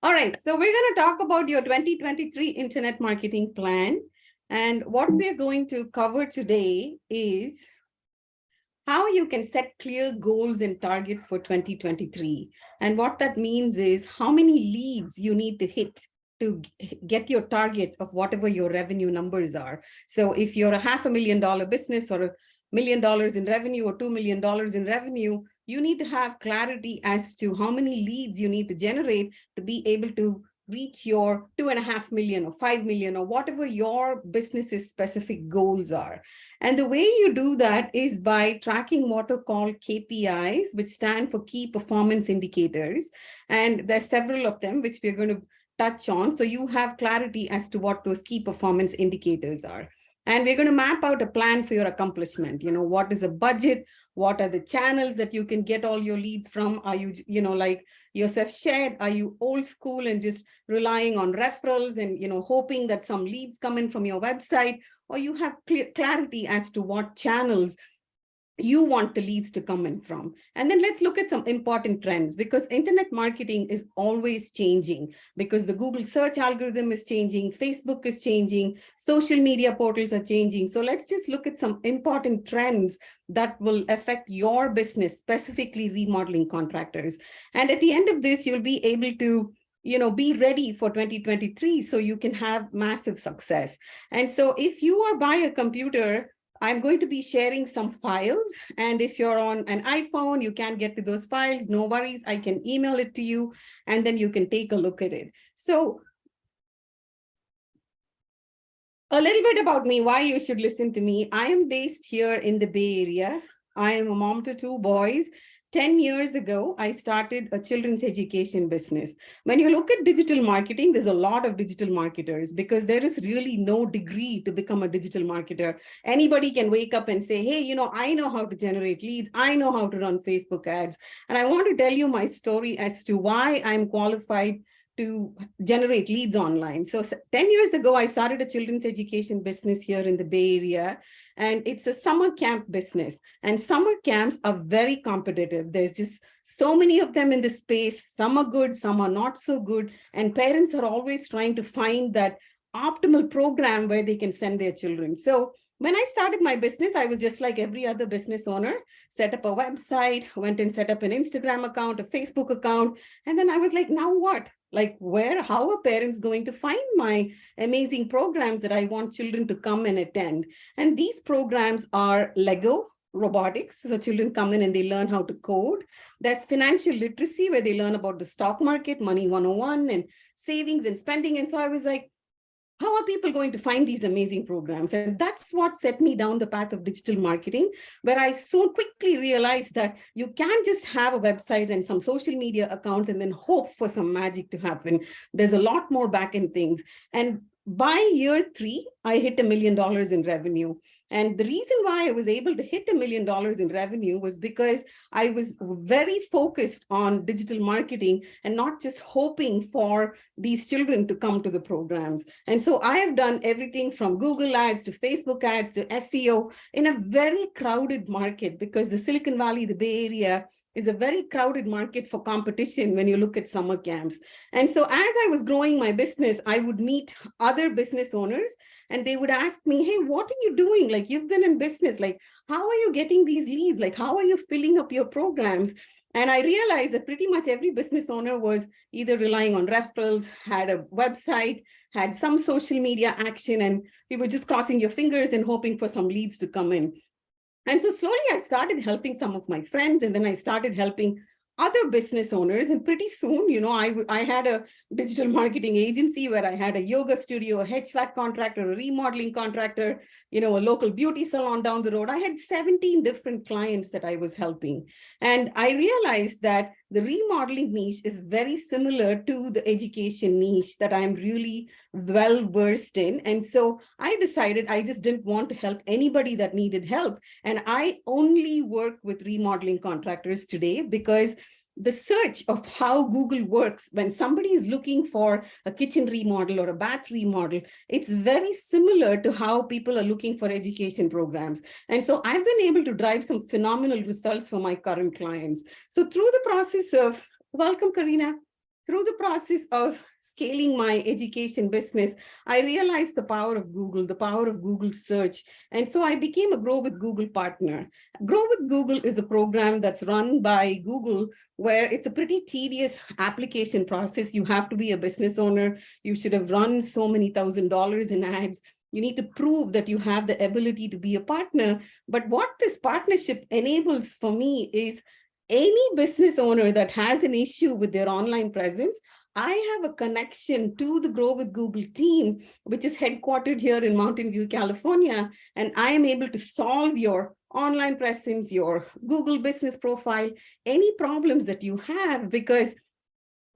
All right, so we're going to talk about your 2023 internet marketing plan. And what we're going to cover today is how you can set clear goals and targets for 2023. And what that means is how many leads you need to hit to get your target of whatever your revenue numbers are. So if you're a $500,000 business or $1 million in revenue or $2 million in revenue, you need to have clarity as to how many leads you need to generate to be able to reach your 2.5 million or 5 million or whatever your business's specific goals are. And the way you do that is by tracking what are called KPIs, which stand for key performance indicators. And there's several of them, which we're going to touch on. So you have clarity as to what those key performance indicators are. And we're going to map out a plan for your accomplishment. You know, what is a budget? What are the channels that you can get all your leads from? Are you, like yourself shared? Are you old school and just relying on referrals and, hoping that some leads come in from your website? Or you have clarity as to what channels you want the leads to come in from. And then let's look at some important trends, because internet marketing is always changing, because the Google search algorithm is changing, Facebook is changing, social media portals are changing. So let's just look at some important trends that will affect your business, specifically remodeling contractors. And at the end of this, you'll be able to be ready for 2023 so you can have massive success. And so if you are by a computer, I'm going to be sharing some files. And if you're on an iPhone, you can't get to those files. No worries, I can email it to you and then you can take a look at it. So a little bit about me, why you should listen to me. I am based here in the Bay Area. I am a mom to 2 boys. 10 years ago, I started a children's education business. When you look at digital marketing, there's a lot of digital marketers because there is really no degree to become a digital marketer. Anybody can wake up and say, hey, I know how to generate leads. I know how to run Facebook ads. And I want to tell you my story as to why I'm qualified to generate leads online. So 10 years ago, I started a children's education business here in the Bay Area, and it's a summer camp business. And summer camps are very competitive. There's just so many of them in the space. Some are good, some are not so good. And parents are always trying to find that optimal program where they can send their children. So when I started my business, I was just like every other business owner, set up a website, went and set up an Instagram account, a Facebook account. And then I was like, now what? Like how are parents going to find my amazing programs that I want children to come and attend? And these programs are Lego robotics. So children come in and they learn how to code. There's financial literacy where they learn about the stock market, money 101 and savings and spending. And so I was like, how are people going to find these amazing programs? And that's what set me down the path of digital marketing, where I so quickly realized that you can't just have a website and some social media accounts and then hope for some magic to happen. There's a lot more back-end things. And by year 3, I hit $1 million in revenue. And the reason why I was able to hit $1 million in revenue was because I was very focused on digital marketing and not just hoping for these children to come to the programs. And so I have done everything from Google ads to Facebook ads to SEO in a very crowded market, because the Silicon Valley, the Bay Area, is a very crowded market for competition when you look at summer camps. And so as I was growing my business, I would meet other business owners and they would ask me, hey, what are you doing? Like, you've been in business, like, how are you getting these leads? Like, how are you filling up your programs? And I realized that pretty much every business owner was either relying on referrals, had a website, had some social media action, and we were just crossing your fingers and hoping for some leads to come in. And so slowly I started helping some of my friends, and then I started helping other business owners. And pretty soon, I had a digital marketing agency where I had a yoga studio, a HVAC contractor, a remodeling contractor, a local beauty salon down the road. I had 17 different clients that I was helping. And I realized that the remodeling niche is very similar to the education niche that I'm really well versed in. And so I decided I just didn't want to help anybody that needed help. And I only work with remodeling contractors today, because the search of how Google works when somebody is looking for a kitchen remodel or a bath remodel, it's very similar to how people are looking for education programs. And so I've been able to drive some phenomenal results for my current clients. So through the process of, welcome, Karina. Through the process of scaling my education business, I realized the power of Google, the power of Google search. And so I became a Grow with Google partner. Grow with Google is a program that's run by Google, where it's a pretty tedious application process. You have to be a business owner. You should have run so many $1,000s in ads. You need to prove that you have the ability to be a partner. But what this partnership enables for me is any business owner that has an issue with their online presence, I have a connection to the Grow with Google team, which is headquartered here in Mountain View, California. And I am able to solve your online presence, your Google business profile, any problems that you have, because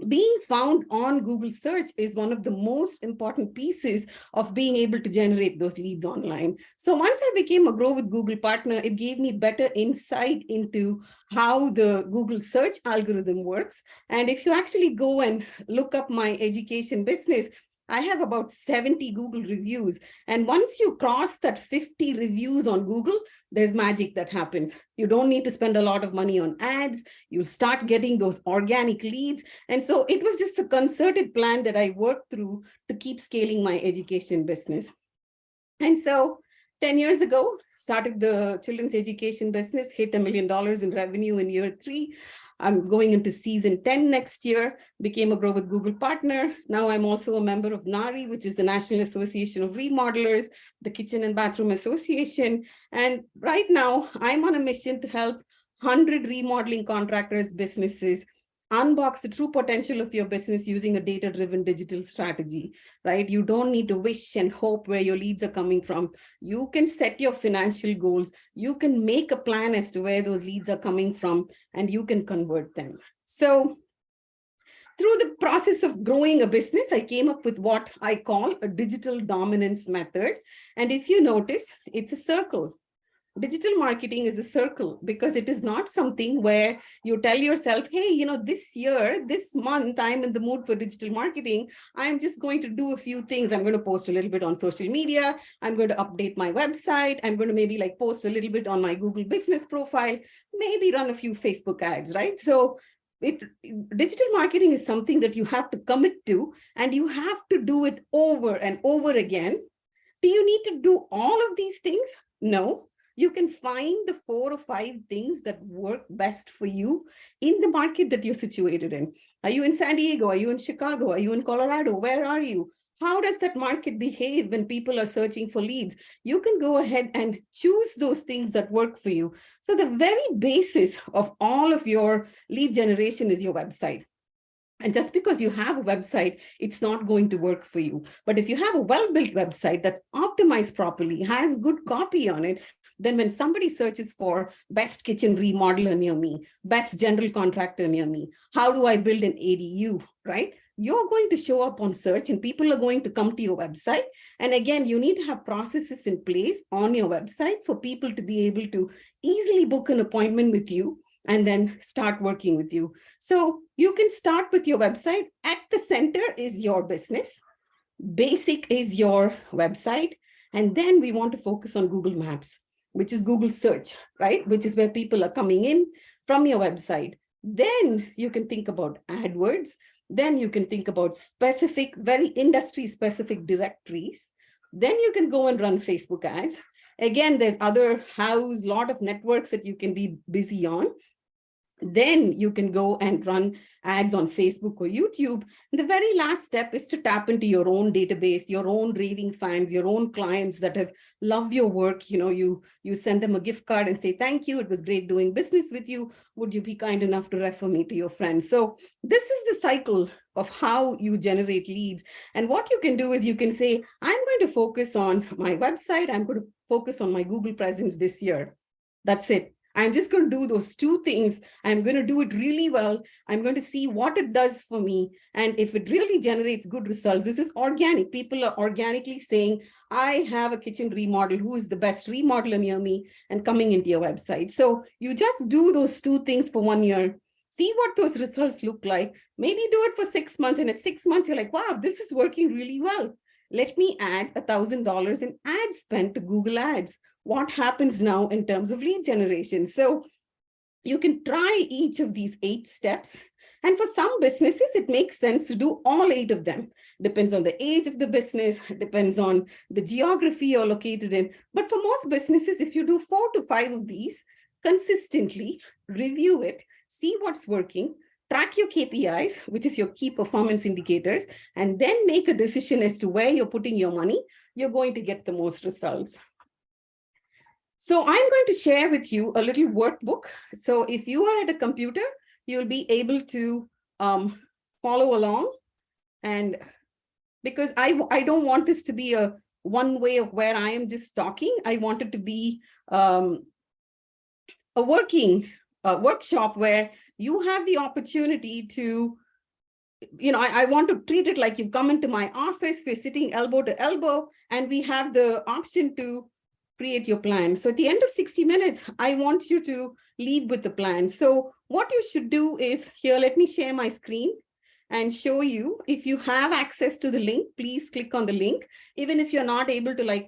being found on Google search is one of the most important pieces of being able to generate those leads online. So once I became a Grow with Google partner, it gave me better insight into how the Google search algorithm works. And if you actually go and look up my education business, I have about 70 Google reviews. And once you cross that 50 reviews on Google, there's magic that happens. You don't need to spend a lot of money on ads. You'll start getting those organic leads. And so it was just a concerted plan that I worked through to keep scaling my education business. And so 10 years ago, started the children's education business, hit $1 million in revenue in year 3. I'm going into season 10 next year, became a Grow with Google partner. Now I'm also a member of NARI, which is the National Association of Remodelers, the Kitchen and Bathroom Association. And right now I'm on a mission to help 100 remodeling contractors, businesses unbox the true potential of your business using a data-driven digital strategy, right? You don't need to wish and hope where your leads are coming from. You can set your financial goals. You can make a plan as to where those leads are coming from, and you can convert them. So through the process of growing a business, I came up with what I call a digital dominance method. And if you notice, it's a circle. Digital marketing is a circle, because it is not something where you tell yourself, hey, this year, this month, I'm in the mood for digital marketing. I'm just going to do a few things. I'm going to post a little bit on social media. I'm going to update my website. I'm going to maybe post a little bit on my Google business profile, maybe run a few Facebook ads, right? So digital marketing is something that you have to commit to, and you have to do it over and over again. Do you need to do all of these things? No. You can find the 4 or 5 things that work best for you in the market that you're situated in. Are you in San Diego? Are you in Chicago? Are you in Colorado? Where are you? How does that market behave when people are searching for leads? You can go ahead and choose those things that work for you. So the very basis of all of your lead generation is your website. And just because you have a website, it's not going to work for you. But if you have a well-built website that's optimized properly, has good copy on it, then when somebody searches for best kitchen remodeler near me, best general contractor near me, how do I build an ADU, right? You're going to show up on search, and people are going to come to your website. And again, you need to have processes in place on your website for people to be able to easily book an appointment with you and then start working with you. So you can start with your website. At the center is your business. Basic is your website. And then we want to focus on Google Maps, which is Google search, right? Which is where people are coming in from your website. Then you can think about AdWords. Then you can think about specific, very industry specific directories. Then you can go and run Facebook ads. Again, there's other lot of networks that you can be busy on. Then you can go and run ads on Facebook or YouTube. And the very last step is to tap into your own database, your own raving fans, your own clients that have loved your work. You send them a gift card and say, thank you, it was great doing business with you. Would you be kind enough to refer me to your friends? So this is the cycle of how you generate leads. And what you can do is you can say, I'm going to focus on my website. I'm going to focus on my Google presence this year. That's it. I'm just going to do those 2 things. I'm going to do it really well. I'm going to see what it does for me. And if it really generates good results, this is organic. People are organically saying, I have a kitchen remodel. Who is the best remodeler near me? And coming into your website. So you just do those 2 things for 1 year. See what those results look like. Maybe do it for 6 months. And at 6 months, you're like, wow, this is working really well. Let me add $1,000 in ad spend to Google Ads. What happens now in terms of lead generation? So you can try each of these 8 steps And for some businesses, it makes sense to do all 8 of them. Depends on the age of the business, depends on the geography you're located in. But for most businesses, if you do 4 to 5 of these consistently, review it, see what's working, track your KPIs, which is your key performance indicators, and then make a decision as to where you're putting your money, you're going to get the most results. So I'm going to share with you a little workbook. So if you are at a computer, you'll be able to follow along. And because I don't want this to be a one way of where I am just talking, I want it to be a working workshop where you have the opportunity to, I want to treat it like you've come into my office, we're sitting elbow to elbow, and we have the option to create your plan. So at the end of 60 minutes, I want you to leave with the plan. So what you should do is here, let me share my screen and show you. If you have access to the link, please click on the link. Even if you're not able to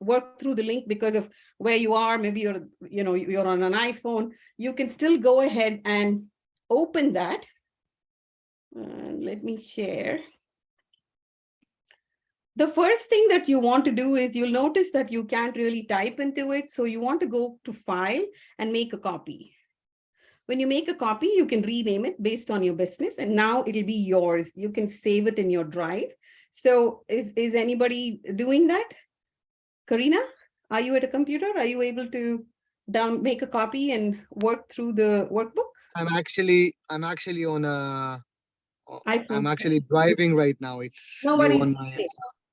work through the link because of where you are, maybe you're on an iPhone, you can still go ahead and open that. Let me share. The first thing that you want to do is you'll notice that you can't really type into it. So you want to go to File and make a copy. When you make a copy, you can rename it based on your business, and now it'll be yours. You can save it in your drive. So is anybody doing that? Karina, are you at a computer? Are you able to make a copy and work through the workbook? I'm actually on a iPhone. I'm actually driving right now. It's No you worries. on my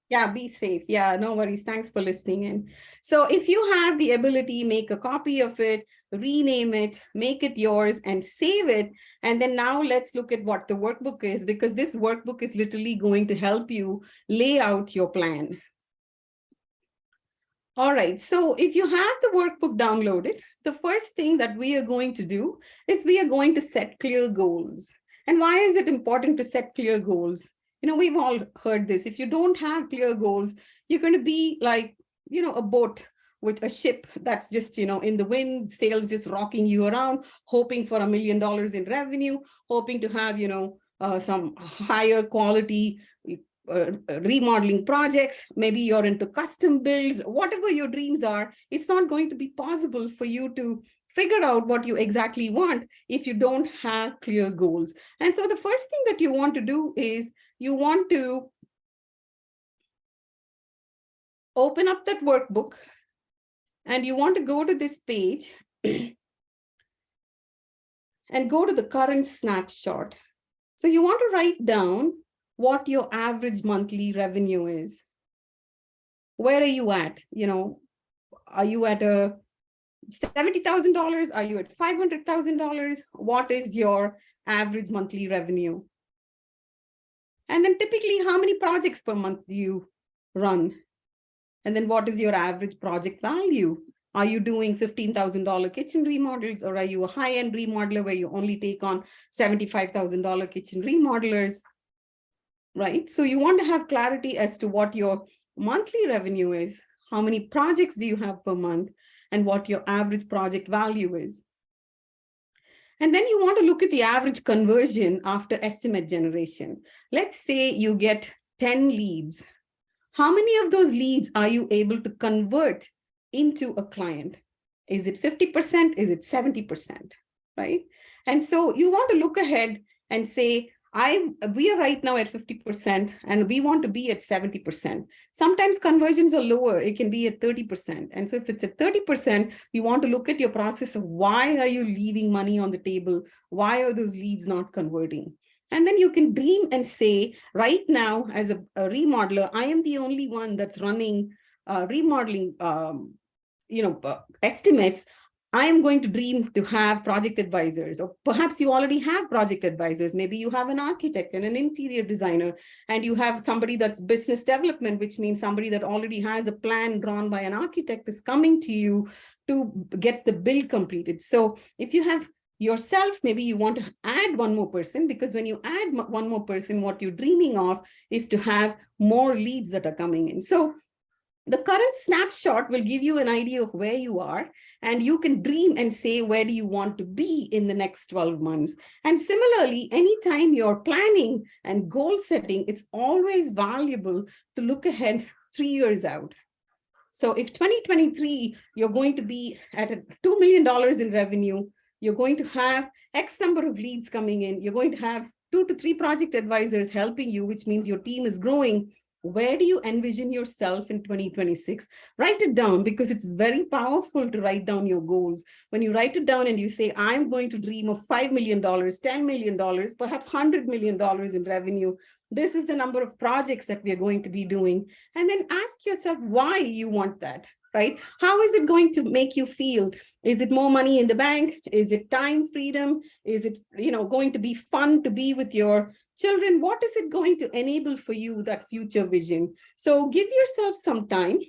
Yeah, be safe. Yeah, no worries. Thanks for listening in. So if you have the ability, make a copy of it, rename it, make it yours, and save it. And then now let's look at what the workbook is, because this workbook is literally going to help you lay out your plan. All right, so if you have the workbook downloaded, the first thing that we are going to do is we are going to set clear goals. And why is it important to set clear goals? We've all heard this. If you don't have clear goals, you're going to be like, a boat with a ship that's just, in the wind, sails just rocking you around, hoping for $1 million in revenue, hoping to have, some higher quality remodeling projects. Maybe you're into custom builds, whatever your dreams are, it's not going to be possible for you to figure out what you exactly want if you don't have clear goals. And so the first thing that you want to do is you want to open up that workbook and you want to go to this page and go to the current snapshot. So you want to write down what your average monthly revenue is. Where are you at? Are you at a $70,000? Are you at $500,000? What is your average monthly revenue? And then typically, how many projects per month do you run? And then what is your average project value? Are you doing $15,000 kitchen remodels, or are you a high-end remodeler where you only take on $75,000 kitchen remodelers? Right? So you want to have clarity as to what your monthly revenue is, how many projects do you have per month, and what your average project value is. And then you want to look at the average conversion after estimate generation. Let's say you get 10 leads. How many of those leads are you able to convert into a client? Is it 50%? Is it 70%? Right? And so you want to look ahead and say, we are right now at 50% and we want to be at 70%. Sometimes conversions are lower. It can be at 30%. And so if it's at 30%, you want to look at your process of why are you leaving money on the table? Why are those leads not converting? And then you can dream and say, right now, as a remodeler, I am the only one that's running remodeling estimates. I am going to dream to have project advisors, or perhaps you already have project advisors. Maybe you have an architect and an interior designer, and you have somebody that's business development, which means somebody that already has a plan drawn by an architect is coming to you to get the build completed. So if you have yourself, maybe you want to add one more person, because when you add one more person, what you're dreaming of is to have more leads that are coming in. So the current snapshot will give you an idea of where you are. And you can dream and say, where do you want to be in the next 12 months? And similarly, anytime you're planning and goal setting, it's always valuable to look ahead 3 years out. So if 2023, you're going to be at $2 million in revenue, you're going to have X number of leads coming in, you're going to have 2 to 3 project advisors helping you, which means your team is growing. Where do you envision yourself in 2026? Write it down, because it's very powerful to write down your goals. When you write it down and you say, I'm going to dream of $5 million, $10 million, perhaps $100 million in revenue. This is the number of projects that we are going to be doing. And then ask yourself why you want that, right? How is it going to make you feel? Is it more money in the bank? Is it time freedom? Is it, going to be fun to be with your children? What is it going to enable for you, that future vision? So give yourself some time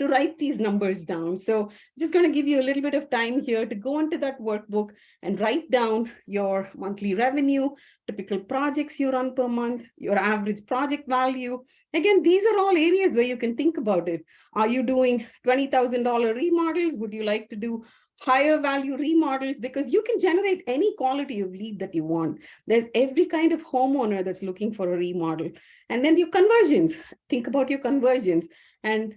to write these numbers down. So just going to give you a little bit of time here to go into that workbook and write down your monthly revenue, typical projects you run per month, your average project value. Again, these are all areas where you can think about it. Are you doing $20,000 remodels? Would you like to do higher value remodels? Because you can generate any quality of lead that you want. There's every kind of homeowner that's looking for a remodel. And then your conversions, think about your conversions. And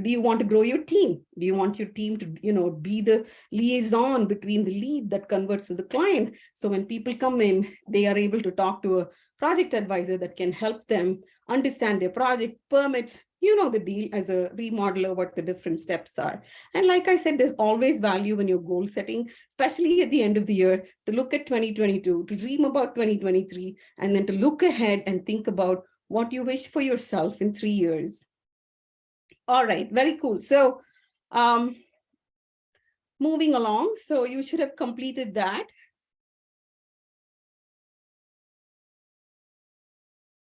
do you want to grow your team? Do you want your team to, be the liaison between the lead that converts to the client? So when people come in, they are able to talk to a project advisor that can help them understand their project permits. You know the deal as a remodeler, what the different steps are. And like I said, there's always value when you're goal setting, especially at the end of the year, to look at 2022, to dream about 2023, and then to look ahead and think about what you wish for yourself in 3 years. All right, very cool. So moving along, so you should have completed that.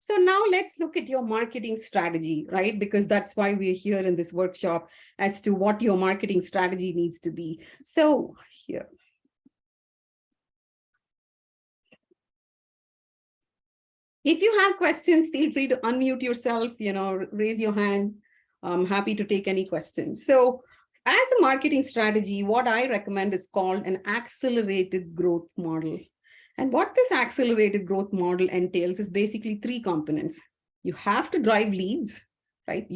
So now let's look at your marketing strategy, right? Because that's why we're here in this workshop, as to what your marketing strategy needs to be. So here. If you have questions, feel free to unmute yourself, raise your hand. I'm happy to take any questions. So as a marketing strategy, what I recommend is called an accelerated growth model. And what this accelerated growth model entails is basically 3 components. You have to drive leads, right?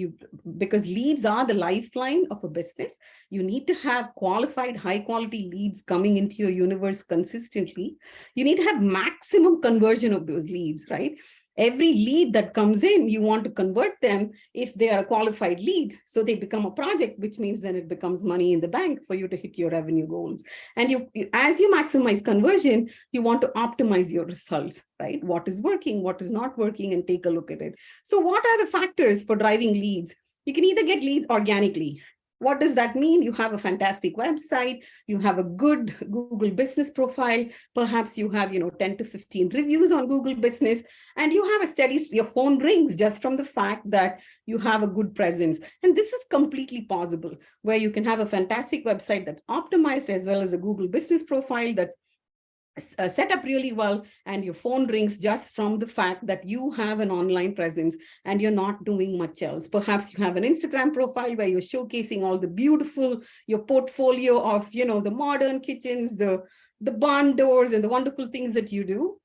Because leads are the lifeline of a business. You need to have qualified, high quality leads coming into your universe consistently. You need to have maximum conversion of those leads, right? Every lead that comes in, you want to convert them if they are a qualified lead. So they become a project, which means then it becomes money in the bank for you to hit your revenue goals. And as you maximize conversion, you want to optimize your results, right? What is working, what is not working, and take a look at it. So what are the factors for driving leads? You can either get leads organically. What does that mean? You have a fantastic website, you have a good Google business profile, perhaps you have 10 to 15 reviews on Google business, and you have a steady, your phone rings just from the fact that you have a good presence. And this is completely possible, where you can have a fantastic website that's optimized, as well as a Google business profile that's set up really well, and your phone rings just from the fact that you have an online presence and you're not doing much else. Perhaps you have an Instagram profile where you're showcasing all the beautiful, your portfolio of, the modern kitchens, the barn doors, and the wonderful things that you do.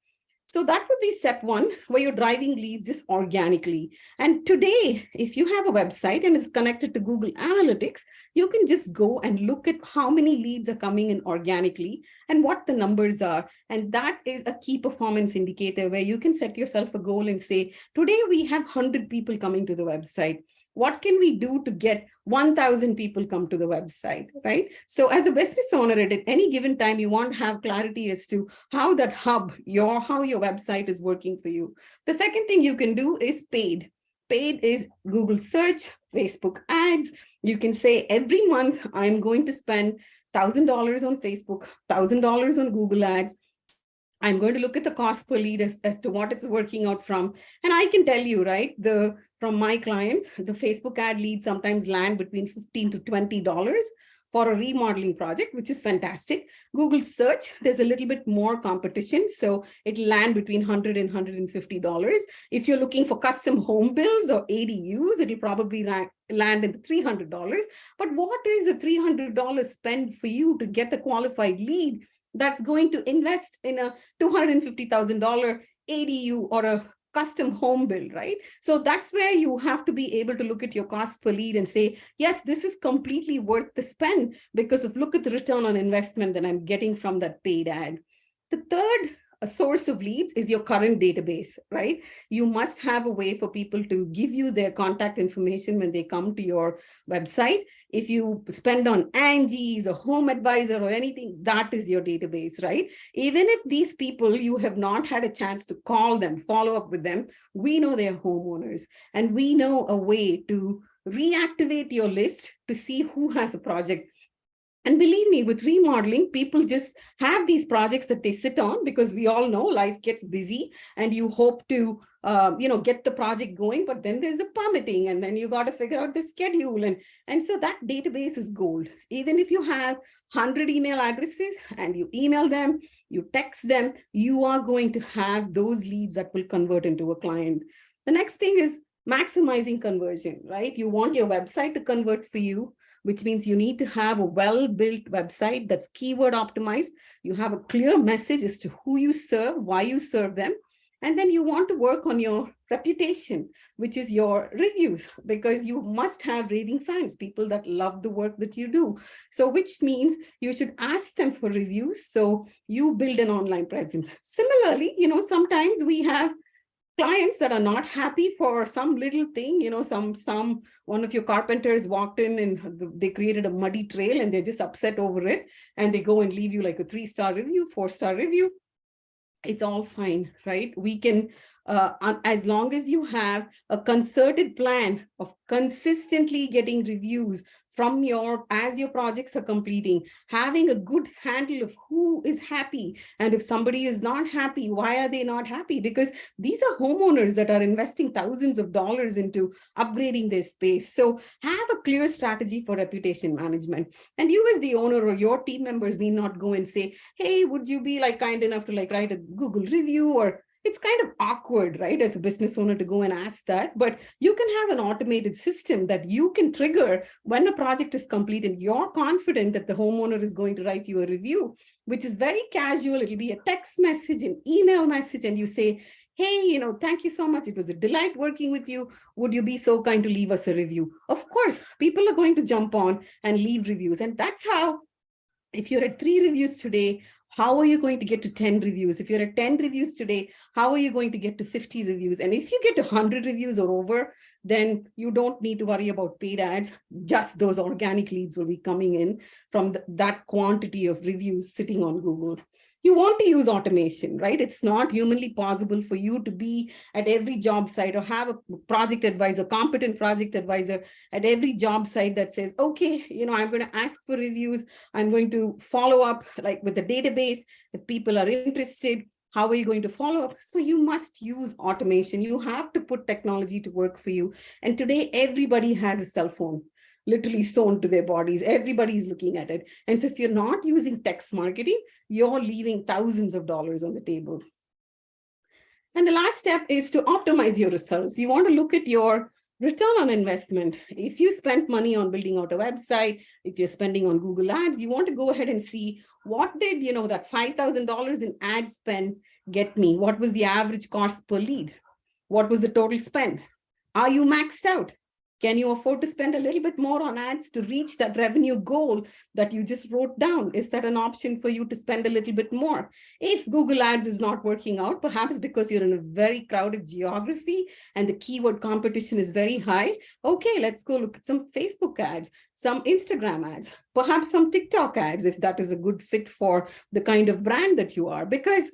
So that would be step 1, where you're driving leads just organically. And today, if you have a website and it's connected to Google Analytics, you can just go and look at how many leads are coming in organically and what the numbers are. And that is a key performance indicator, where you can set yourself a goal and say, today we have 100 people coming to the website. What can we do to get 1,000 people come to the website, right? So as a business owner, at any given time, you want to have clarity as to how that hub, how your website is working for you. The second thing you can do is paid. Paid is Google search, Facebook ads. You can say, every month I'm going to spend $1,000 on Facebook, $1,000 on Google ads. I'm going to look at the cost per lead as to what it's working out from. And I can tell you, right, from my clients, the Facebook ad leads sometimes land between $15 to $20. for a remodeling project, which is fantastic. Google search, there's a little bit more competition. So it'll land between $100 and $150. If you're looking for custom home builds or ADUs, it'll probably land in the $300. But what is a $300 spend for you to get a qualified lead that's going to invest in a $250,000 ADU or a custom home build, right? So that's where you have to be able to look at your cost per lead and say, yes, this is completely worth the spend because of look at the return on investment that I'm getting from that paid ad. The third source of leads is your current database, right? You must have a way for people to give you their contact information when they come to your website. If you spend on Angie's or Home Advisor or anything, that is your database, right? Even if these people, you have not had a chance to call them, follow up with them, we know they're homeowners and we know a way to reactivate your list to see who has a project. And believe me, with remodeling, people just have these projects that they sit on because we all know life gets busy and you hope to, get the project going, but then there's a permitting and then you got to figure out the schedule. And so that database is gold. Even if you have 100 email addresses and you email them, you text them, you are going to have those leads that will convert into a client. The next thing is maximizing conversion, right? You want your website to convert for you, which means you need to have a well-built website that's keyword optimized. You have a clear message as to who you serve, why you serve them. And then you want to work on your reputation, which is your reviews, because you must have raving fans, people that love the work that you do. So which means you should ask them for reviews. So you build an online presence. Similarly, sometimes we have clients that are not happy for some little thing, some one of your carpenters walked in and they created a muddy trail and they're just upset over it and they go and leave you like a 3-star review, 4-star review. It's all fine, right? We can, as long as you have a concerted plan of consistently getting reviews from as your projects are completing, having a good handle of who is happy. And if somebody is not happy, why are they not happy? Because these are homeowners that are investing thousands of dollars into upgrading their space. So have a clear strategy for reputation management. And you as the owner or your team members need not go and say, hey, would you be kind enough to write a Google review? Or it's kind of awkward, right, as a business owner to go and ask that, but you can have an automated system that you can trigger when a project is complete and you're confident that the homeowner is going to write you a review, which is very casual. It'll be a text message, an email message, and you say, hey, thank you so much. It was a delight working with you. Would you be so kind to leave us a review? Of course, people are going to jump on and leave reviews. And that's how, if you're at 3 reviews today, how are you going to get to 10 reviews? If you're at 10 reviews today, how are you going to get to 50 reviews? And if you get to 100 reviews or over, then you don't need to worry about paid ads. Just those organic leads will be coming in from that quantity of reviews sitting on Google. You want to use automation, right? It's not humanly possible for you to be at every job site or have a project advisor, competent project advisor at every job site that says, okay, I'm going to ask for reviews. I'm going to follow up with the database. If people are interested, how are you going to follow up? So you must use automation. You have to put technology to work for you. And today, everybody has a cell phone, literally sewn to their bodies. Everybody's looking at it. And so if you're not using text marketing, you're leaving thousands of dollars on the table. And the last step is to optimize your results. You want to look at your return on investment. If you spent money on building out a website, if you're spending on Google Ads, you want to go ahead and see what did, that $5,000 in ad spend get me? What was the average cost per lead? What was the total spend? Are you maxed out? Can you afford to spend a little bit more on ads to reach that revenue goal that you just wrote down? Is that an option for you to spend a little bit more? If Google Ads is not working out, perhaps because you're in a very crowded geography and the keyword competition is very high, okay, let's go look at some Facebook ads, some Instagram ads, perhaps some TikTok ads, if that is a good fit for the kind of brand that you are. Because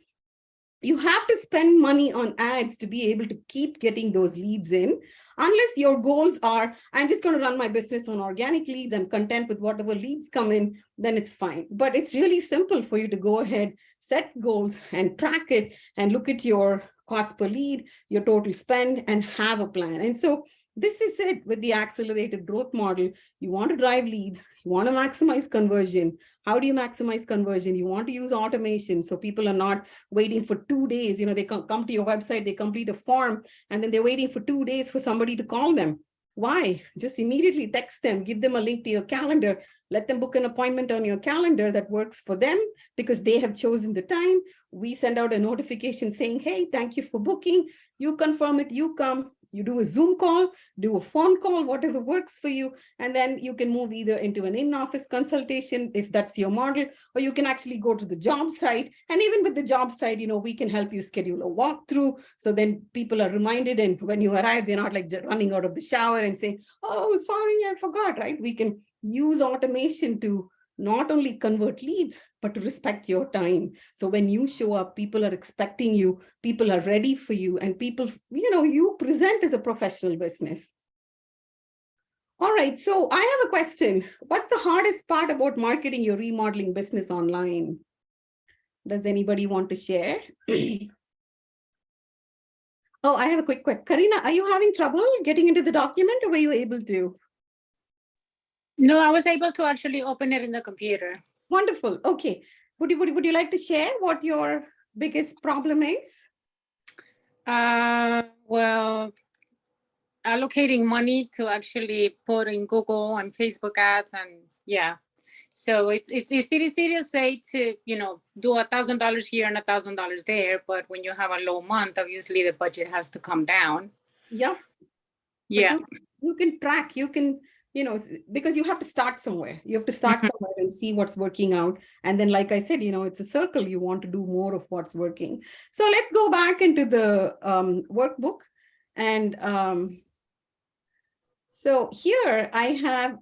you have to spend money on ads to be able to keep getting those leads in. Unless your goals are, I'm just going to run my business on organic leads, I'm content with whatever leads come in, then it's fine. But it's really simple for you to go ahead, set goals and track it and look at your cost per lead, your total spend, and have a plan. And so this is it with the accelerated growth model. You want to drive leads, You want to maximize conversion. How do you maximize conversion? You want to use automation so people are not waiting for 2 days. They come to your website, they complete a form, and then they're waiting for 2 days for somebody to call them. Why? Just immediately text them, give them a link to your calendar, let them book an appointment on your calendar that works for them because they have chosen the time. We send out a notification saying, hey, thank you for booking. You confirm it, you come, you do a Zoom call, do a phone call, whatever works for you. And then you can move either into an in-office consultation if that's your model, or you can actually go to the job site. And even with the job site, we can help you schedule a walkthrough. So then people are reminded, and when you arrive, they're not like running out of the shower and saying, oh, sorry, I forgot, right? We can use automation to not only convert leads, but to respect your time. So when you show up, people are expecting you, people are ready for you, and people, you present as a professional business. All right, so I have a question. What's the hardest part about marketing your remodeling business online? Does anybody want to share? Oh, I have a quick question. Karina, are you having trouble getting into the document, or were you able to? No, I was able to actually open it in the computer. Wonderful. Okay. Would you like to share what your biggest problem is? Well, allocating money to actually put in Google and Facebook ads, and yeah. So it's easy to say to, do $1,000 here and $1,000 there, but when you have a low month, obviously the budget has to come down. Yeah. Yeah. You can track, because you have to start somewhere. You have to start somewhere and see what's working out. And then, like I said, it's a circle. You want to do more of what's working. So let's go back into the workbook. And so here I have,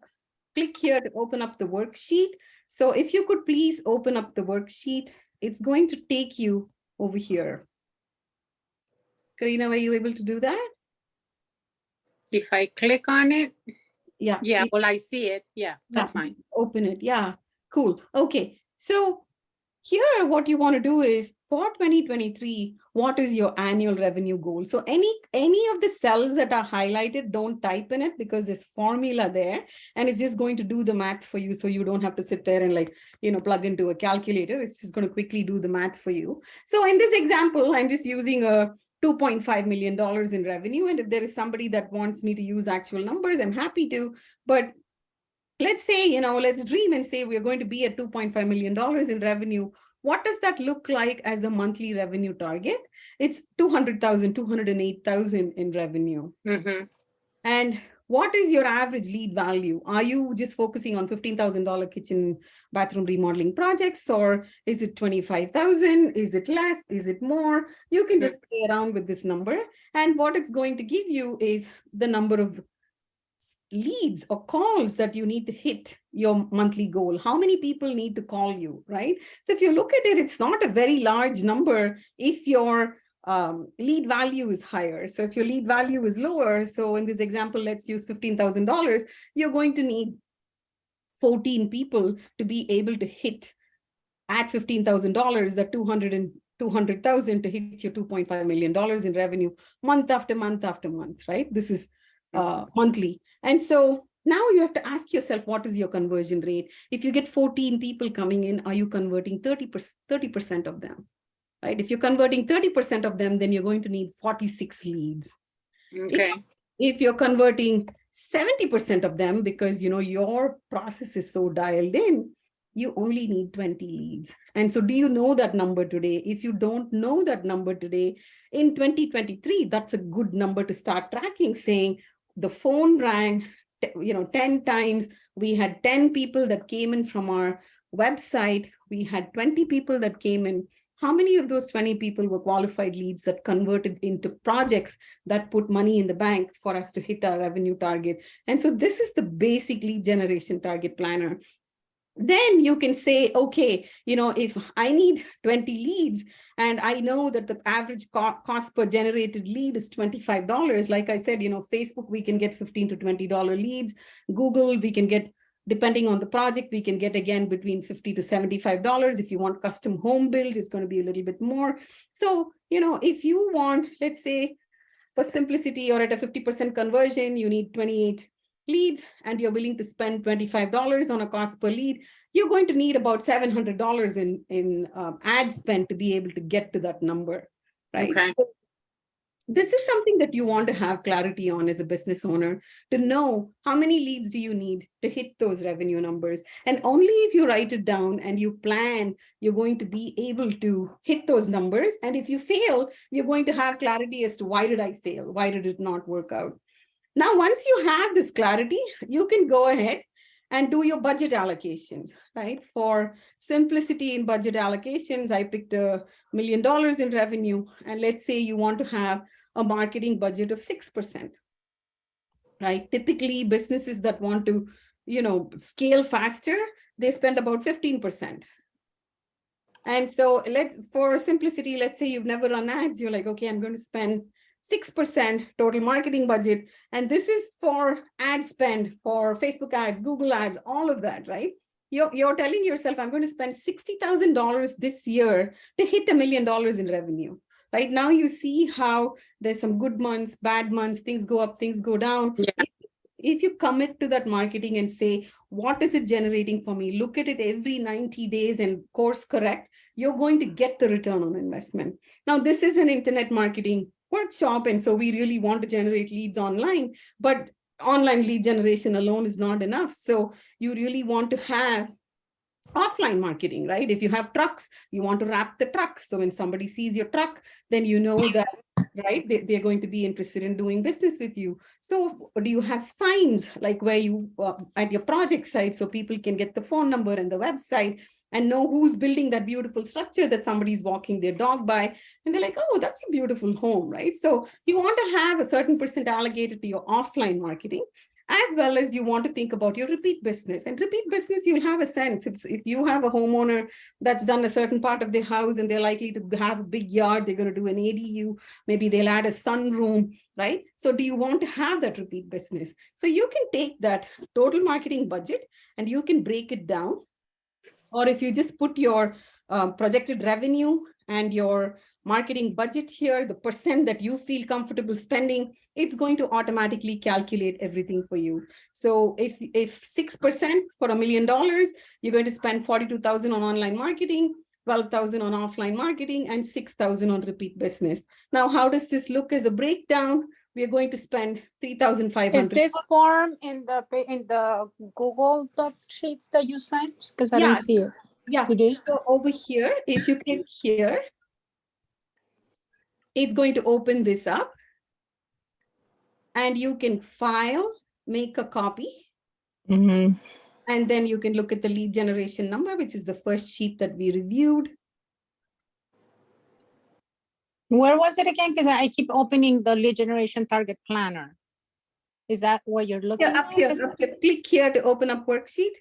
click here to open up the worksheet. So if you could please open up the worksheet, it's going to take you over here. Karina, were you able to do that? If I click on it, yeah, well, I see it. Yeah, that's fine. Open it. Yeah, cool. Okay, so here what you want to do is for 2023, what is your annual revenue goal? So any of the cells that are highlighted, don't type in it, because there's formula there and it's just going to do the math for you. So you don't have to sit there and plug into a calculator. It's just going to quickly do the math for you. So in this example, I'm just using a $2.5 million in revenue. And if there is somebody that wants me to use actual numbers, I'm happy to. But let's say, let's dream and say we're going to be at $2.5 million in revenue. What does that look like as a monthly revenue target? It's 200,000, 208,000 in revenue. And what is your average lead value? Are you just focusing on $15,000 kitchen bathroom remodeling projects, or is it 25,000? Is it less? Is it more? You can just play around with this number. And what it's going to give you is the number of leads or calls that you need to hit your monthly goal. How many people need to call you, right? So if you look at it, it's not a very large number if your lead value is higher. So if your lead value is lower, so in this example, let's use $15,000, you're going to need 14 people to be able to hit at $15,000, the 200,000 to hit your $2.5 million in revenue month after month after month, right? This is monthly. And so now you have to ask yourself, what is your conversion rate? If you get 14 people coming in, are you converting 30% of them, right? If you're converting 30% of them, then you're going to need 46 leads. Okay. If you're converting 70% of them, because your process is so dialed in, you only need 20 leads. And so do you know that number today? If you don't know that number today, in 2023, that's a good number to start tracking, saying the phone rang, 10 times. We had 10 people that came in from our website. We had 20 people that came in. How many of those 20 people were qualified leads that converted into projects that put money in the bank for us to hit our revenue target? And so this is the basic lead generation target planner. Then you can say, okay, if I need 20 leads and I know that the average cost per generated lead is $25, like I said, Facebook, we can get $15 to $20 leads. Google, we can get, depending on the project, we can get again between $50 to $75. If you want custom home builds, it's going to be a little bit more. So, if you want, let's say, for simplicity, or at a 50% conversion, you need 28 leads and you're willing to spend $25 on a cost per lead, you're going to need about $700 in ad spend to be able to get to that number, right? Okay. This is something that you want to have clarity on as a business owner, to know how many leads do you need to hit those revenue numbers. And only if you write it down and you plan, you're going to be able to hit those numbers. And if you fail, you're going to have clarity as to why did I fail? Why did it not work out? Now, once you have this clarity, you can go ahead and do your budget allocations, right? For simplicity in budget allocations, I picked $1 million in revenue. And let's say you want to have a marketing budget of 6%, right? Typically, businesses that want to, scale faster, they spend about 15%. And so for simplicity, let's say you've never run ads, you're like, okay, I'm going to spend 6% total marketing budget. And this is for ad spend, for Facebook ads, Google ads, all of that, right? You're telling yourself, I'm going to spend $60,000 this year to hit $1 million in revenue. Right now, you see how there's some good months, bad months, things go up, things go down. Yeah. If you commit to that marketing and say, what is it generating for me? Look at it every 90 days and course correct, you're going to get the return on investment. Now, this is an internet marketing workshop, and so we really want to generate leads online, but online lead generation alone is not enough. So you really want to have offline marketing, right? If you have trucks, you want to wrap the trucks. So when somebody sees your truck, then you know that, right, they're going to be interested in doing business with you. So do you have signs like where you at your project site, so people can get the phone number and the website and know who's building that beautiful structure that somebody's walking their dog by, and they're like, oh, that's a beautiful home, right? So you want to have a certain percent allocated to your offline marketing, as well as you want to think about your repeat business. And repeat business, you'll have a sense. If you have a homeowner that's done a certain part of their house and they're likely to have a big yard, they're going to do an ADU, maybe they'll add a sunroom, right? So do you want to have that repeat business? So you can take that total marketing budget and you can break it down. Or if you just put your projected revenue and your marketing budget here, the percent that you feel comfortable spending, it's going to automatically calculate everything for you. So if 6% for $1 million, you're going to spend 42,000 on online marketing, 12,000 on offline marketing, and 6,000 on repeat business. Now, how does this look as a breakdown? We are going to spend 3,500. Is this form in the Google Doc sheets that you sent? Because I don't see it. Yeah. It is. So over here, if you click here, it's going to open this up. And you can file, make a copy. Mm-hmm. And then you can look at the lead generation number, which is the first sheet that we reviewed. Where was it again? Because I keep opening the lead generation target planner. Is that what you're looking Yeah, at? up here. Click here to open up worksheet.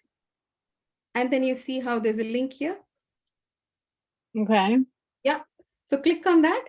And then you see how there's a link here. Okay. Yeah. So click on that.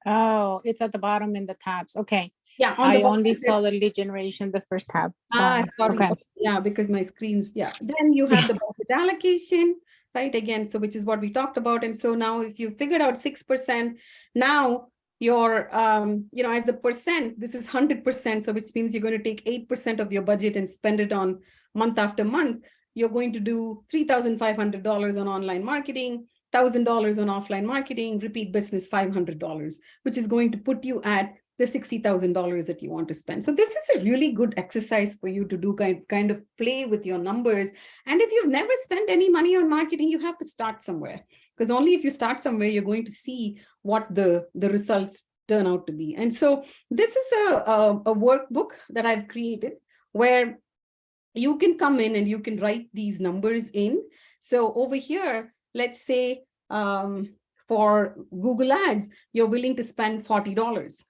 Oh, it's at the bottom in the tabs. Okay. Yeah. I only saw the lead generation, the first tab. Sorry. Okay. Yeah, because my screen's, yeah. Then you have the budget allocation, right? Again, so which is what we talked about. And so now if you figured out 6%, now your, as a percent, this is 100%. So which means you're going to take 8% of your budget and spend it on month after month. You're going to do $3,500 on online marketing, $1,000 on offline marketing, repeat business $500, which is going to put you at the $60,000 that you want to spend. So this is a really good exercise for you to do, kind of play with your numbers. And if you've never spent any money on marketing, you have to start somewhere, because only if you start somewhere, you're going to see what the results turn out to be. And so this is a workbook that I've created where you can come in and you can write these numbers in. So over here, let's say for Google Ads, you're willing to spend $40.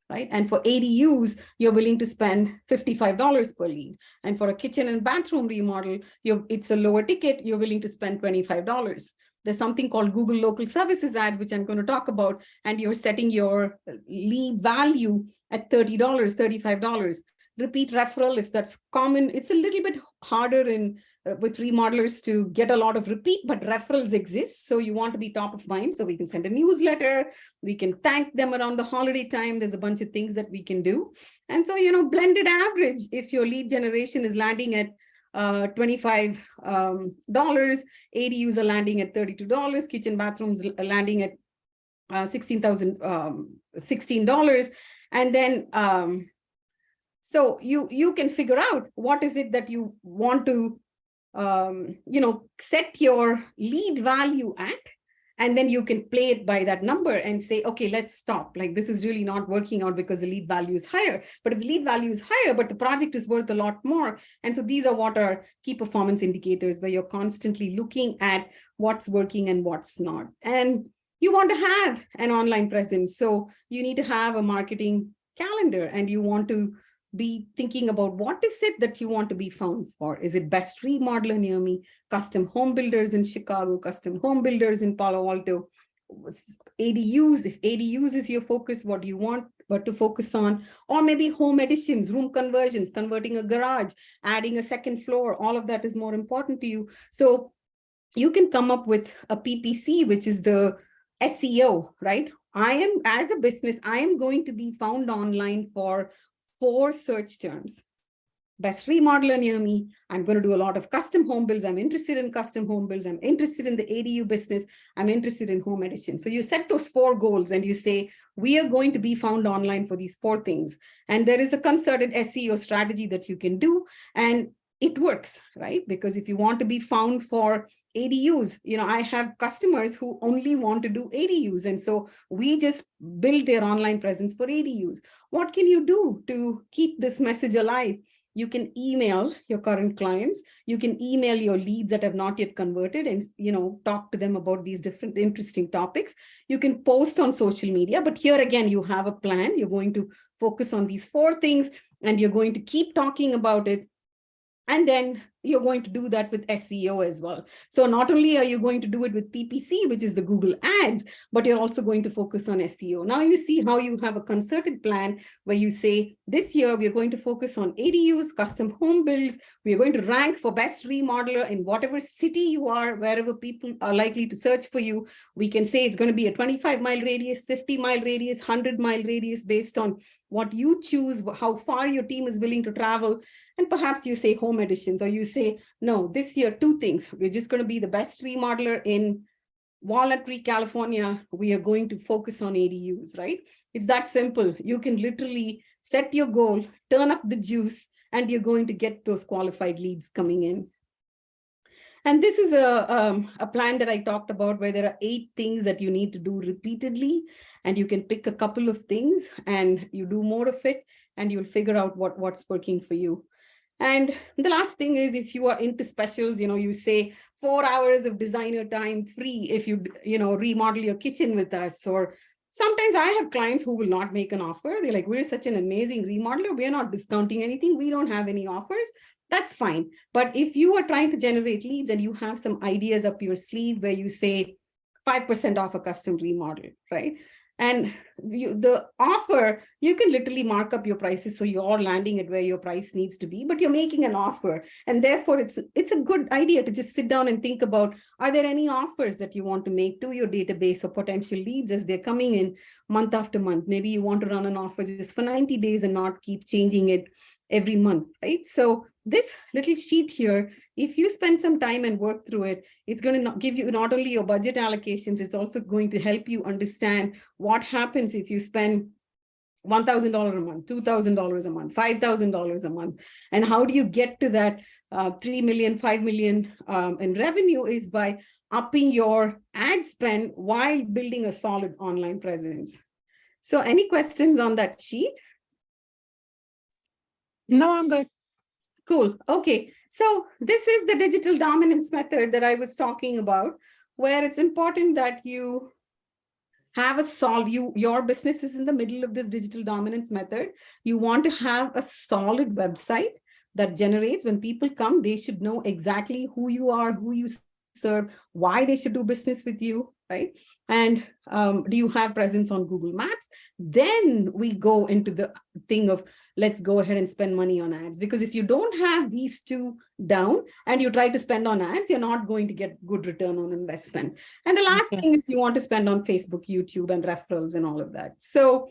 Right? And for ADUs, you're willing to spend $55 per lead. And for a kitchen and bathroom remodel, it's a lower ticket, you're willing to spend $25. There's something called Google Local Services Ads, which I'm going to talk about, and you're setting your lead value at $30, $35. Repeat referral, if that's common, it's a little bit harder in with remodelers to get a lot of repeat, but referrals exist. So you want to be top of mind. So we can send a newsletter. We can thank them around the holiday time. There's a bunch of things that we can do. And so, blended average, if your lead generation is landing at $25, ADUs are landing at $32, kitchen bathrooms are landing at $16. And then, so you can figure out what is it that you want to, set your lead value at, and then you can play it by that number and say, okay, let's stop. Like, this is really not working out because the lead value is higher. But if the lead value is higher, but the project is worth a lot more. And so these are what are key performance indicators, where you're constantly looking at what's working and what's not. And you want to have an online presence. So you need to have a marketing calendar, and you want to be thinking about what is it that you want to be found for. Is it best remodeler near me, custom home builders in Chicago, custom home builders in Palo Alto, ADUs? If ADUs is your focus, what do you want to focus on? Or maybe home additions, room conversions, converting a garage, adding a second floor, all of that is more important to you. So you can come up with a PPC, which is the SEO, right? As a business, I am going to be found online for 4 search terms. Best remodeler near me. I'm going to do a lot of custom home builds. I'm interested in custom home builds. I'm interested in the ADU business. I'm interested in home addition. So you set those 4 goals and you say, we are going to be found online for these 4 things. And there is a concerted SEO strategy that you can do. And it works, right? Because if you want to be found for ADUs, I have customers who only want to do ADUs. And so we just build their online presence for ADUs. What can you do to keep this message alive? You can email your current clients. You can email your leads that have not yet converted and, talk to them about these different interesting topics. You can post on social media, but here again, you have a plan. You're going to focus on these 4 things and you're going to keep talking about it. And then you're going to do that with SEO as well. So not only are you going to do it with PPC, which is the Google Ads, but you're also going to focus on SEO. Now you see how you have a concerted plan where you say, this year we're going to focus on ADUs, custom home builds. We're going to rank for best remodeler in whatever city you are, wherever people are likely to search for you. We can say it's going to be a 25-mile radius, 50-mile radius, 100-mile radius based on what you choose, how far your team is willing to travel. And perhaps you say home additions, or you say, no, this year, 2 things. We're just going to be the best remodeler in Walnut Creek, California. We are going to focus on ADUs, right? It's that simple. You can literally set your goal, turn up the juice, and you're going to get those qualified leads coming in. And this is a plan that I talked about where there are 8 things that you need to do repeatedly, and you can pick a couple of things and you do more of it, and you'll figure out what's working for you. And the last thing is, if you are into specials, you say 4 hours of designer time free if you, remodel your kitchen with us. Or sometimes I have clients who will not make an offer. They're like, we're such an amazing remodeler. We're not discounting anything. We don't have any offers. That's fine. But if you are trying to generate leads and you have some ideas up your sleeve where you say 5% off a custom remodel, right? And the offer, you can literally mark up your prices so you're landing at where your price needs to be, but you're making an offer. And therefore, it's a good idea to just sit down and think about, are there any offers that you want to make to your database or potential leads as they're coming in month after month? Maybe you want to run an offer just for 90 days and not keep changing it every month, right? So this little sheet here, if you spend some time and work through it, it's going to give you not only your budget allocations, it's also going to help you understand what happens if you spend $1,000 a month, $2,000 a month, $5,000 a month. And how do you get to that 3 million, 5 million in revenue is by upping your ad spend while building a solid online presence. So any questions on that sheet? No, I'm good. Cool. Okay. So this is the digital dominance method that I was talking about, where it's important that you have your business is in the middle of this digital dominance method. You want to have a solid website that generates, when people come, they should know exactly who you are, who you serve, why they should do business with you. right? And do you have presence on Google Maps? Then we go into the thing of let's go ahead and spend money on ads. Because if you don't have these two down and you try to spend on ads, you're not going to get good return on investment. And the last Okay. thing is you want to spend on Facebook, YouTube, and referrals and all of that. So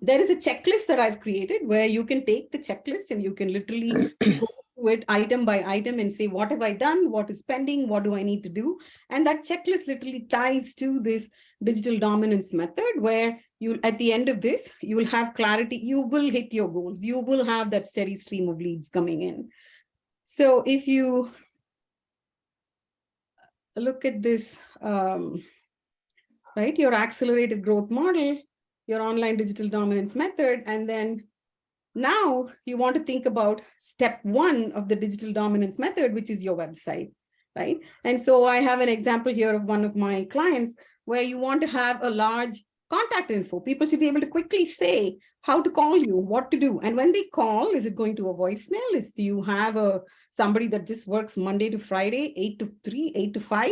there is a checklist that I've created where you can take the checklist and you can literally go through it item by item and say, what have I done? What is pending? What do I need to do? And that checklist literally ties to this digital dominance method where you, at the end of this, you will have clarity. You will hit your goals. You will have that steady stream of leads coming in. So if you look at this, right, your accelerated growth model, your online digital dominance method, and then now you want to think about step one of the digital dominance method, which is your website, right? And so I have an example here of one of my clients where you want to have a large contact info. People should be able to quickly say how to call you, what to do. And when they call, is it going to a voicemail? Do you have somebody that just works Monday to Friday, 8 to 3, 8 to 5?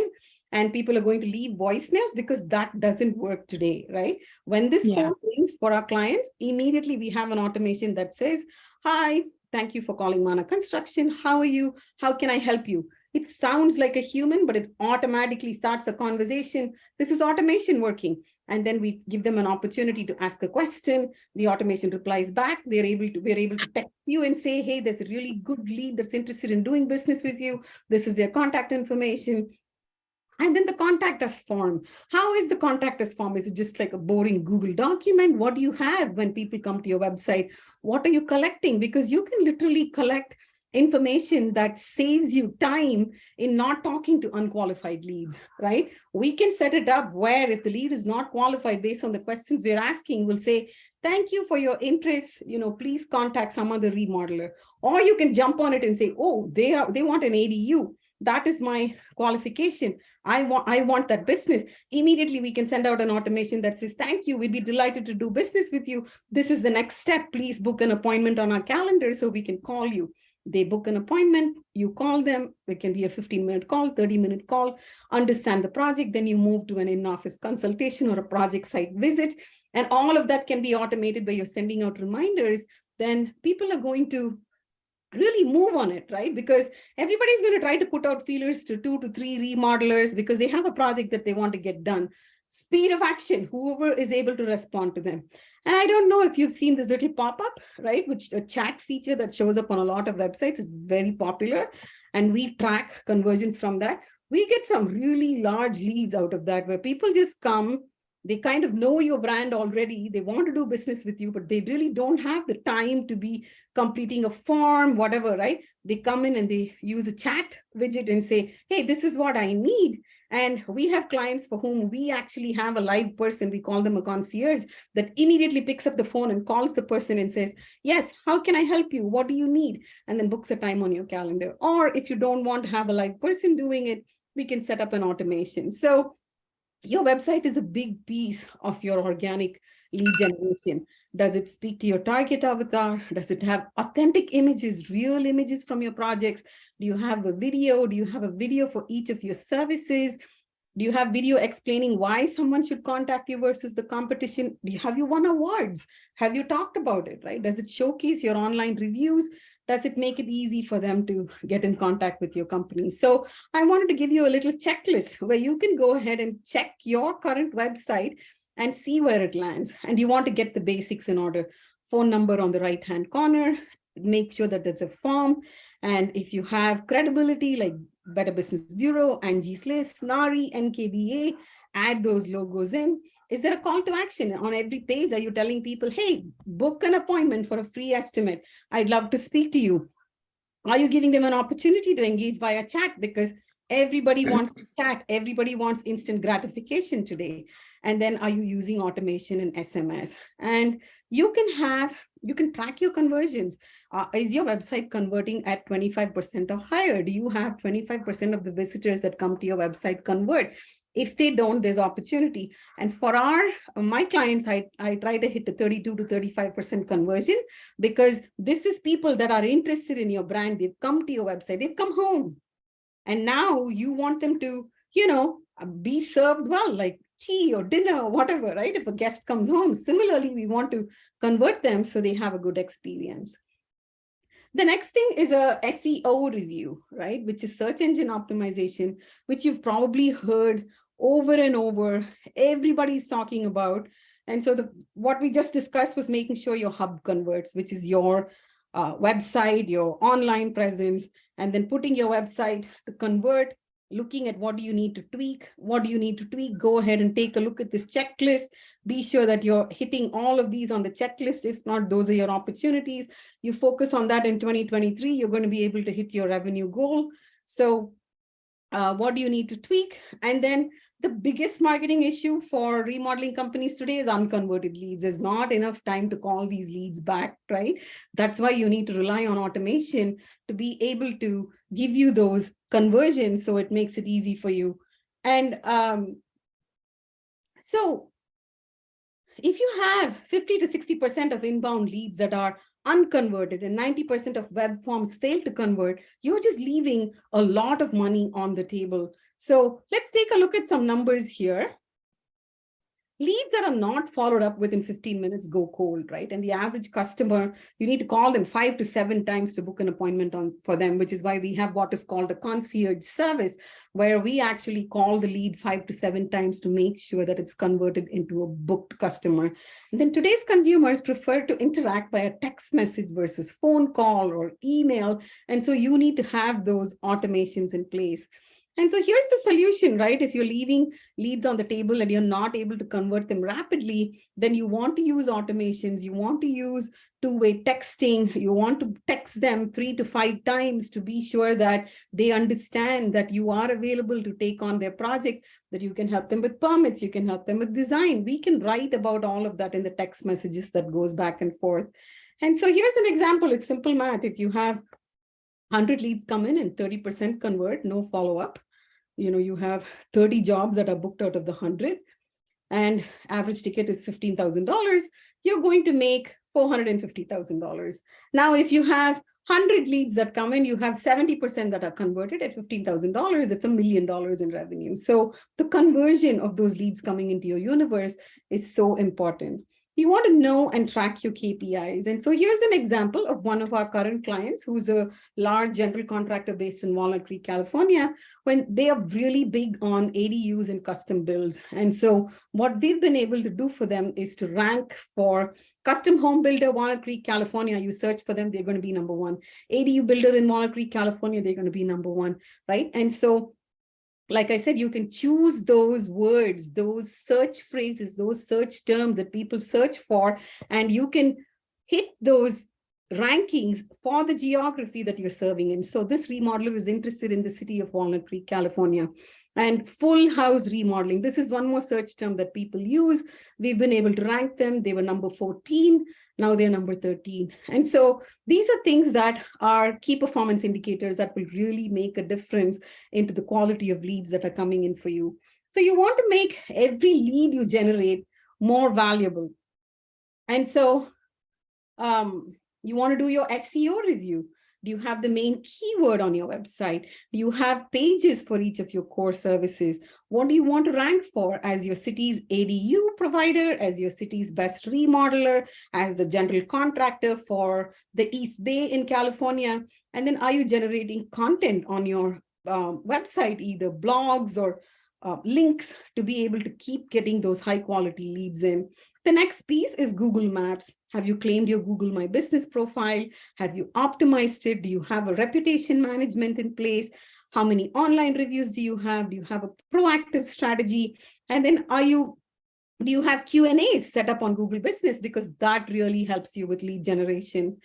And people are going to leave voicemails because that doesn't work today, right? When this phone rings for our clients, immediately we have an automation that says, hi, thank you for calling Mana Construction. How are you? How can I help you? It sounds like a human, but it automatically starts a conversation. This is automation working. And then we give them an opportunity to ask a question. The automation replies back. We're able to text you and say, hey, there's a really good lead that's interested in doing business with you. This is their contact information. And then the contact us form. How is the contact us form? Is it just like a boring Google document? What do you have when people come to your website? What are you collecting? Because you can literally collect information that saves you time in not talking to unqualified leads, right? We can set it up where if the lead is not qualified based on the questions we're asking, we'll say, thank you for your interest, please contact some other remodeler. Or you can jump on it and say, oh, they want an ADU. That is my qualification. I want that business. Immediately, we can send out an automation that says, thank you. We'd be delighted to do business with you. This is the next step. Please book an appointment on our calendar so we can call you. They book an appointment, you call them. It can be a 15-minute call, 30-minute call, understand the project. Then you move to an in-office consultation or a project site visit. And all of that can be automated by you're sending out reminders. Then people are going to really move on it, right? Because everybody's going to try to put out feelers to 2 to 3 remodelers because they have a project that they want to get done. Speed of action, whoever is able to respond to them. And I don't know if you've seen this little pop-up, right? Which a chat feature that shows up on a lot of websites is very popular. And we track conversions from that. We get some really large leads out of that where people just come, they kind of know your brand already. They want to do business with you, but they really don't have the time to be completing a form, whatever, right? They come in and they use a chat widget and say, hey, this is what I need. And we have clients for whom we actually have a live person, we call them a concierge, that immediately picks up the phone and calls the person and says, yes, how can I help you? What do you need? And then books a time on your calendar. Or if you don't want to have a live person doing it, we can set up an automation. So your website is a big piece of your organic lead generation. Does it speak to your target avatar? Does it have authentic images, real images from your projects? Do you have a video? Do you have a video for each of your services? Do you have video explaining why someone should contact you versus the competition? Have you won awards? Have you talked about it, right? Does it showcase your online reviews? Does it make it easy for them to get in contact with your company? So I wanted to give you a little checklist where you can go ahead and check your current website and see where it lands. And you want to get the basics in order. Phone number on the right-hand corner, make sure that there's a form. And if you have credibility like Better Business Bureau, Angie's List, NARI, NKBA, add those logos in. Is there a call to action on every page? Are you telling people, hey, book an appointment for a free estimate? I'd love to speak to you. Are you giving them an opportunity to engage via chat? Because everybody wants to chat. Everybody wants instant gratification today. And then are you using automation and SMS? And you can track your conversions. Is your website converting at 25% or higher? Do you have 25% of the visitors that come to your website convert? If they don't, there's opportunity. And for my clients, I try to hit a 32 to 35% conversion because this is people that are interested in your brand. They've come to your website, they've come home. And now you want them to, be served well, like tea or dinner or whatever, right? If a guest comes home, similarly, we want to convert them so they have a good experience. The next thing is a SEO review, right? Which is search engine optimization, which you've probably heard over and over. Everybody's talking about. And so what we just discussed was making sure your hub converts, which is your website, your online presence, and then putting your website to convert, looking at what do you need to tweak, go ahead and take a look at this checklist. Be sure that you're hitting all of these on the checklist. If not, those are your opportunities. You focus on that in 2023, you're going to be able to hit your revenue goal. So what do you need to tweak? And then the biggest marketing issue for remodeling companies today is unconverted leads. There's not enough time to call these leads back, right? That's why you need to rely on automation to be able to give you those conversions, so it makes it easy for you. And so if you have 50 to 60% of inbound leads that are unconverted and 90% of web forms fail to convert, you're just leaving a lot of money on the table. So let's take a look at some numbers here. Leads that are not followed up within 15 minutes go cold, right? And the average customer, you need to call them 5 to 7 times to book an appointment for them, which is why we have what is called a concierge service, where we actually call the lead 5 to 7 times to make sure that it's converted into a booked customer. And then today's consumers prefer to interact by a text message versus phone call or email. And so you need to have those automations in place. And so here's the solution, right? If you're leaving leads on the table and you're not able to convert them rapidly, then you want to use automations. You want to use two-way texting. You want to text them 3 to 5 times to be sure that they understand that you are available to take on their project, that you can help them with permits, you can help them with design. We can write about all of that in the text messages that goes back and forth. And so here's an example. It's simple math. If you have 100 leads come in and 30% convert, no follow-up, you have 30 jobs that are booked out of the 100, and average ticket is $15,000, you're going to make $450,000. Now, if you have 100 leads that come in, you have 70% that are converted at $15,000, it's $1 million in revenue. So the conversion of those leads coming into your universe is so important. You want to know and track your KPIs. And so here's an example of one of our current clients, who's a large general contractor based in Walnut Creek, California, when they are really big on ADUs and custom builds. And so what we've been able to do for them is to rank for custom home builder, Walnut Creek, California. You search for them, they're going to be number 1. ADU builder in Walnut Creek, California, they're going to be number 1, right? And so like I said, you can choose those words, those search phrases, those search terms that people search for, and you can hit those rankings for the geography that you're serving in. So this remodeler is interested in the city of Walnut Creek, California. And full house remodeling. This is one more search term that people use. We've been able to rank them. They were number 14. Now they're number 13. And so these are things that are key performance indicators that will really make a difference into the quality of leads that are coming in for you. So you want to make every lead you generate more valuable. And so you want to do your SEO review. Do you have the main keyword on your website? Do you have pages for each of your core services? What do you want to rank for as your city's ADU provider, as your city's best remodeler, as the general contractor for the East Bay in California? And then are you generating content on your website, either blogs or links, to be able to keep getting those high quality leads in? The next piece is Google Maps. Have you claimed your Google My Business profile? Have you optimized it? Do you have a reputation management in place? How many online reviews do you have? Do you have a proactive strategy? And then do you have Q&As set up on Google Business? Because that really helps you with lead generation.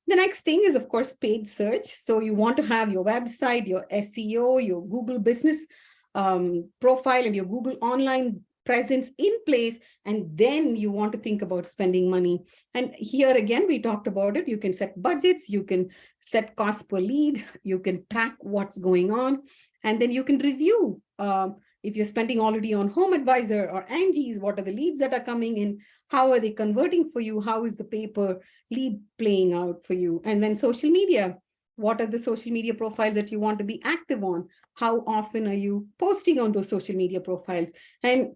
The next thing is, of course, paid search. So you want to have your website, your SEO, your Google Business profile, and your Google online presence in place, and then you want to think about spending money. And here again, we talked about it. You can set budgets, you can set cost per lead, you can track what's going on, and then you can review if you're spending already on Home Advisor or Angie's, what are the leads that are coming in? How are they converting for you? How is the pay per lead playing out for you? And then social media. What are the social media profiles that you want to be active on? How often are you posting on those social media profiles? And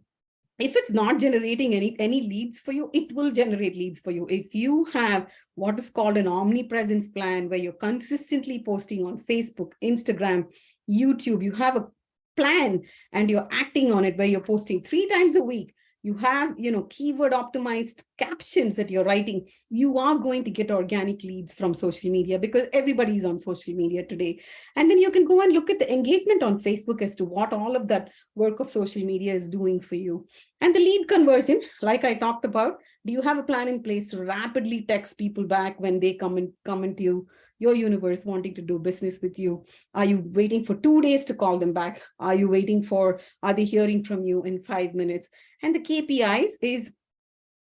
if it's not generating any leads for you, it will generate leads for you. If you have what is called an omnipresence plan, where you're consistently posting on Facebook, Instagram, YouTube, you have a plan and you're acting on it, where you're posting 3 times a week, you have keyword optimized captions that you're writing, you are going to get organic leads from social media, because everybody's on social media today. And then you can go and look at the engagement on Facebook as to what all of that work of social media is doing for you. And the lead conversion, like I talked about, do you have a plan in place to rapidly text people back when they come into your universe wanting to do business with you? Are you waiting for 2 days to call them back? Are they hearing from you in 5 minutes? And the KPIs is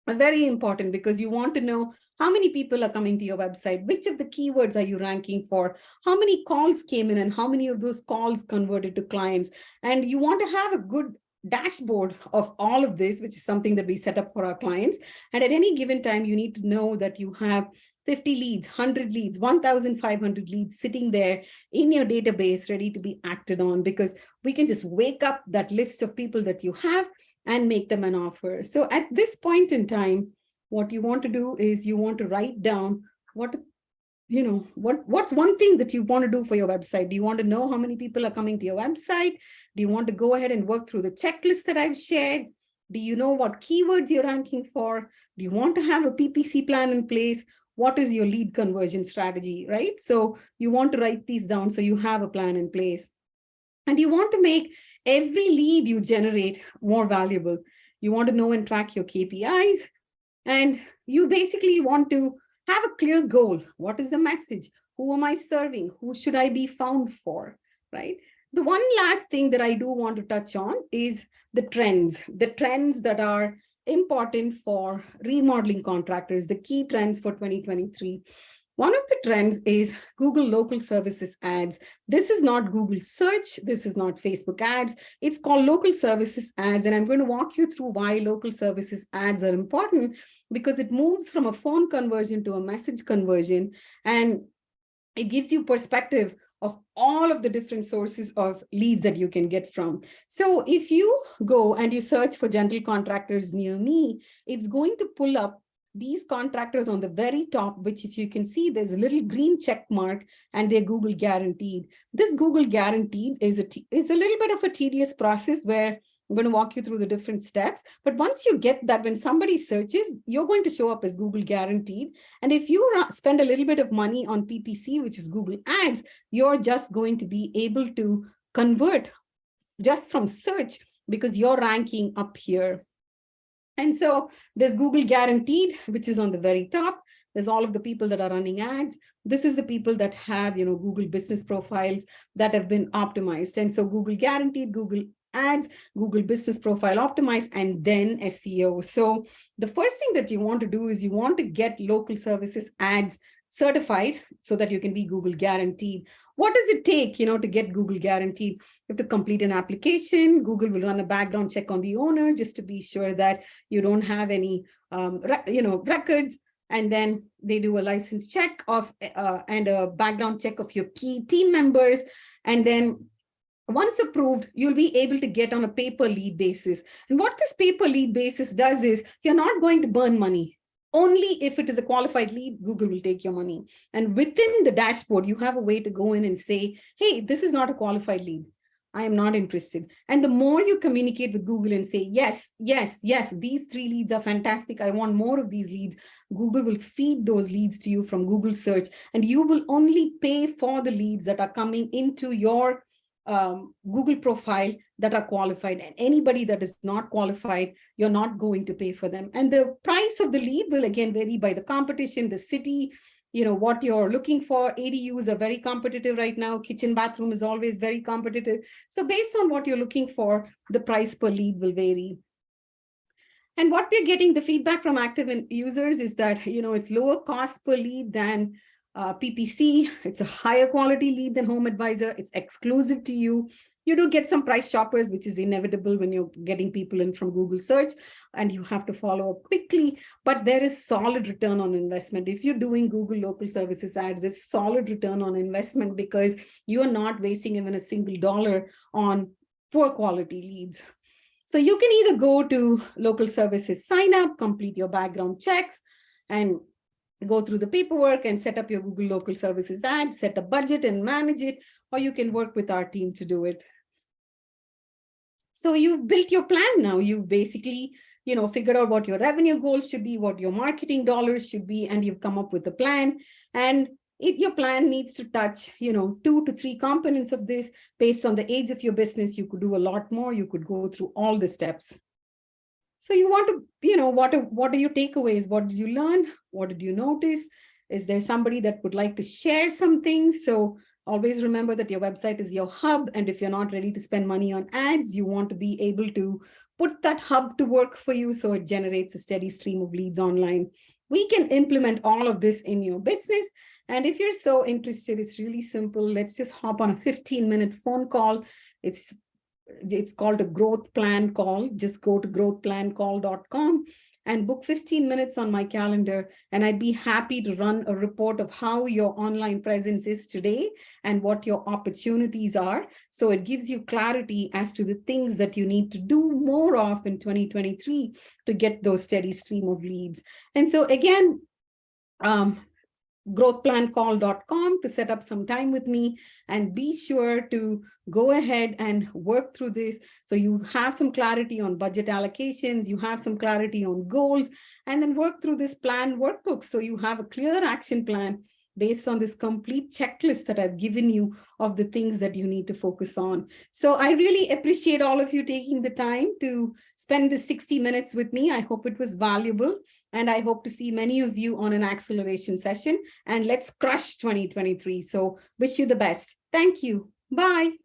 very important, because you want to know how many people are coming to your website, which of the keywords are you ranking for, how many calls came in, and how many of those calls converted to clients. And you want to have a good dashboard of all of this, which is something that we set up for our clients. And at any given time, you need to know that you have 50 leads, 100 leads, 1,500 leads sitting there in your database ready to be acted on, because we can just wake up that list of people that you have and make them an offer. So at this point in time, what you want to do is you want to write down what's one thing that you want to do for your website. Do you want to know how many people are coming to your website? Do you want to go ahead and work through the checklist that I've shared? Do you know what keywords you're ranking for? Do you want to have a PPC plan in place? What is your lead conversion strategy, right? So you want to write these down so you have a plan in place. And you want to make every lead you generate more valuable. You want to know and track your KPIs. And you basically want to have a clear goal. What is the message? Who am I serving? Who should I be found for, right? The one last thing that I do want to touch on is the trends that are important for remodeling contractors, the key trends for 2023. One of the trends is Google local services ads. This is not Google search. This is not Facebook ads. It's called local services ads. And I'm going to walk you through why local services ads are important, because it moves from a phone conversion to a message conversion. And it gives you perspective of all of the different sources of leads that you can get from. So if you go and you search for general contractors near me, it's going to pull up these contractors on the very top, which if you can see, there's a little green check mark and they're Google guaranteed. This Google guaranteed is a little bit of a tedious process where I'm going to walk you through the different steps. But once you get that, when somebody searches, you're going to show up as Google guaranteed. And if you spend a little bit of money on PPC, which is Google ads, you're just going to be able to convert just from search, because you're ranking up here. And so there's Google guaranteed, which is on the very top. There's all of the people that are running ads. This is the people that have, Google business profiles that have been optimized. And so Google guaranteed, Google ads, Google business profile optimized, and then SEO. So the first thing that you want to do is you want to get local services ads certified so that you can be Google guaranteed. What does it take, to get Google guaranteed? You have to complete an application. Google will run a background check on the owner just to be sure that you don't have any, records. And then they do a license check and a background check of your key team members. And then once approved, you'll be able to get on a pay-per lead basis. And what this pay-per lead basis does is you're not going to burn money. Only if it is a qualified lead, Google will take your money. And within the dashboard, you have a way to go in and say, hey, this is not a qualified lead. I am not interested. And the more you communicate with Google and say, yes, yes, yes, these 3 leads are fantastic. I want more of these leads. Google will feed those leads to you from Google search. And you will only pay for the leads that are coming into your Google profile that are qualified, and anybody that is not qualified, you're not going to pay for them. And the price of the lead will again vary by the competition, the city, what you're looking for. ADUs are very competitive right now. Kitchen, bathroom is always very competitive. So based on what you're looking for, the price per lead will vary. And what we're getting, the feedback from active users is that, it's lower cost per lead than PPC. It's a higher quality lead than Home Advisor. It's exclusive to you. You do get some price shoppers, which is inevitable when you're getting people in from Google search, and you have to follow up quickly, but there is solid return on investment. If you're doing Google local services ads, it's solid return on investment because you are not wasting even a single dollar on poor quality leads. So you can either go to local services, sign up, complete your background checks, and go through the paperwork and set up your Google local services ad, set a budget and manage it, or you can work with our team to do it. So you've built your plan now. You've basically, figured out what your revenue goals should be, what your marketing dollars should be, and you've come up with a plan. And your plan needs to touch, 2 to 3 components of this. Based on the age of your business, you could do a lot more. You could go through all the steps. So you want to, what are your takeaways? What did you learn? What did you notice? Is there somebody that would like to share something? So always remember that your website is your hub. And if you're not ready to spend money on ads, you want to be able to put that hub to work for you so it generates a steady stream of leads online. We can implement all of this in your business. And if you're so interested, it's really simple. Let's just hop on a 15-minute phone call. It's called a growth plan call. Just go to growthplancall.com and book 15 minutes on my calendar. And I'd be happy to run a report of how your online presence is today and what your opportunities are. So it gives you clarity as to the things that you need to do more of in 2023 to get those steady stream of leads. And so again, growthplancall.com to set up some time with me, and be sure to go ahead and work through this. So you have some clarity on budget allocations, you have some clarity on goals, and then work through this plan workbook. So you have a clear action plan based on this complete checklist that I've given you of the things that you need to focus on. So I really appreciate all of you taking the time to spend this 60 minutes with me. I hope it was valuable, and I hope to see many of you on an acceleration session, and let's crush 2023. So wish you the best. Thank you. Bye.